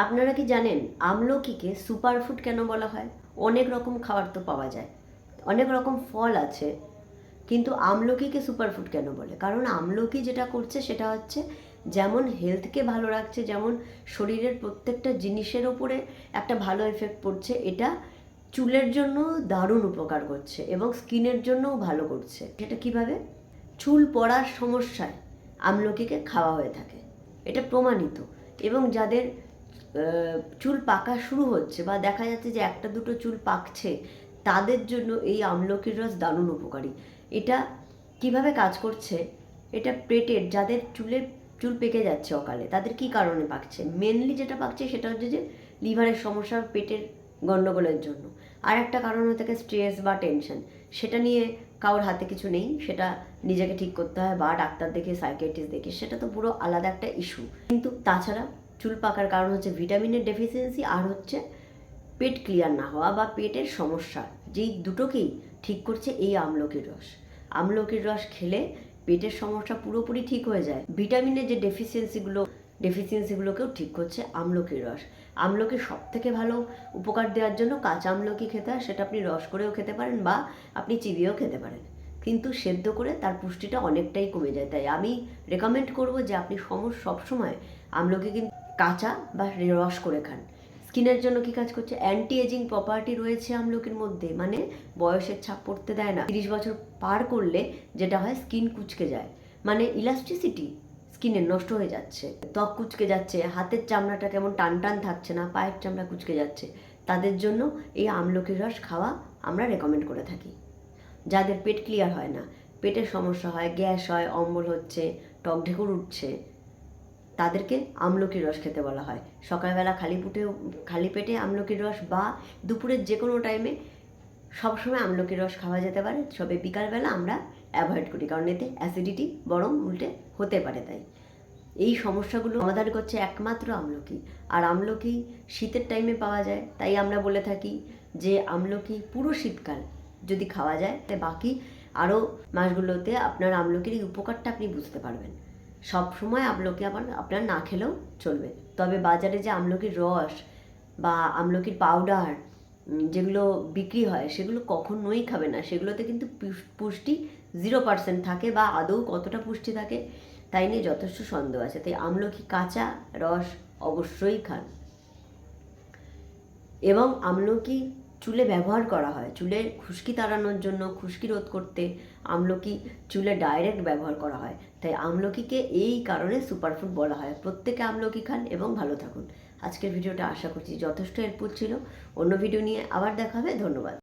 আপনারা কি জানেন আমলকিকে সুপারফুড কেন বলা হয়? অনেক রকম খাবার তো পাওয়া যায়, অনেক রকম ফল আছে, কিন্তু আমলকিকে সুপারফুড কেন বলে? কারণ আমলকি যেটা করছে সেটা হচ্ছে যেমন হেলথকে ভালো রাখছে, যেমন শরীরের প্রত্যেকটা জিনিসের ওপরে একটা ভালো এফেক্ট পড়ছে, এটা চুলের জন্য দারুণ উপকার করছে এবং স্কিনের জন্যও ভালো করছে। সেটা কিভাবে? চুল পড়ার সমস্যায় আমলকিকে খাওয়া হয়ে থাকে, এটা প্রমাণিত। এবং যাদের চুল পাকা শুরু হচ্ছে বা দেখা যাচ্ছে যে একটা দুটো চুল পাকছে, তাদের জন্য এই আমলকির রস দারুণ উপকারী। এটা কিভাবে কাজ করছে? এটা পেটের যাদের চুল পেকে যাচ্ছে অকালে, তাদের কি কারণে পাকছে? মেনলি যেটা পাকছে সেটা হচ্ছে যে লিভারের সমস্যা, পেটের গণ্ডগোলের জন্য। আর একটা কারণ হয়ে থাকে স্ট্রেস বা টেনশন, সেটা নিয়ে কারোর হাতে কিছু নেই, সেটা নিজেকে ঠিক করতে হয় বা ডাক্তার দেখে, সাইকিয়াট্রিস্ট দেখে, সেটা তো পুরো আলাদা একটা ইস্যু। কিন্তু তাছাড়া চুল পাকার কারণ হচ্ছে ভিটামিনের ডেফিসিয়েন্সি আর হচ্ছে পেট ক্লিয়ার না হওয়া বা পেটের সমস্যা, যেই দুটোকেই ঠিক করছে এই আমলকির রস। আমলকির রস খেলে পেটের সমস্যা পুরোপুরি ঠিক হয়ে যায়। ভিটামিনের যে ডেফিসিয়েন্সিগুলোকেও ঠিক করছে আমলকির রস। আমলকির সব থেকে ভালো উপকার দেওয়ার জন্য কাঁচা আমলকি খেতে হয়, সেটা আপনি রস করেও খেতে পারেন বা আপনি চিবিয়েও খেতে পারেন, কিন্তু সেদ্ধ করে তার পুষ্টিটা অনেকটাই কমে যায়। তাই আমি রেকমেন্ড করব যে আপনি সবসময় আমলকি কিন্তু কাঁচা বা রস করে খান। স্কিনের জন্য কি কাজ করছে? অ্যান্টি এজিং প্রপার্টি রয়েছে আমলকির মধ্যে, মানে বয়সের ছাপ পড়তে দেয় না। 30 বছর পার করলে যেটা হয়, স্কিন কুঁচকে যায়, মানে ইলাস্টিসিটি স্কিনের নষ্ট হয়ে যাচ্ছে, ত্বক কুঁচকে যাচ্ছে, হাতের চামড়াটা কেমন টান টান থাকছে না, পায়ের চামড়া কুঁচকে যাচ্ছে, তাদের জন্য এই আমলকির রস খাওয়া আমরা রেকমেন্ড করে থাকি। যাদের পেট ক্লিয়ার হয় না, পেটের সমস্যা হয়, গ্যাস হয়, অম্বল হচ্ছে, টক ঢেকুর উঠছে, তাদেরকে আমলকির রস খেতে বলা হয়। সকালবেলা খালি পেটে আমলকির রস বা দুপুরের যে কোনো টাইমে সবসময় আমলকির রস খাওয়া যেতে পারে, তবে বিকালবেলা আমরা অ্যাভয়েড করি, কারণ এতে অ্যাসিডিটি বরং উল্টে হতে পারে। তাই এই সমস্যাগুলো সমাধান করছে একমাত্র আমলকি। আর আমলকি শীতের টাইমে পাওয়া যায়, তাই আমরা বলে থাকি যে আমলকি পুরো শীতকাল যদি খাওয়া যায়, তাই বাকি আরও মাসগুলোতে আপনার আমলকির এই উপকারটা আপনি বুঝতে পারবেন। সব সময় আমলকি আপনার না খেলেও চলবে, তবে বাজারে যে আমলকির রস বা আমলকির পাউডার যেগুলো বিক্রি হয়, সেগুলো কখনোই খাবে না। সেগুলোতে কিন্তু পুষ্টি 0% থাকে, বা আদৌ কতটা পুষ্টি থাকে তাই নিয়ে যথেষ্ট সন্দেহ আছে। তাই আমলকি কাঁচা রস অবশ্যই খান। এবং আমলকি চুলে ব্যবহার করা হয়, চুলে খুশকি তাড়ানোর জন্য, খুশকি রোধ করতে আমলকি চুলে ডাইরেক্ট ব্যবহার করা হয়। তাই আমলকিকে এই কারণে সুপারফুড বলা হয়। প্রত্যেকে আমলকি খান এবং ভালো থাকুন। আজকের ভিডিওটা আশা করছি যথেষ্ট হেল্পফুল ছিল। অন্য ভিডিও নিয়ে আবার দেখা হবে। ধন্যবাদ।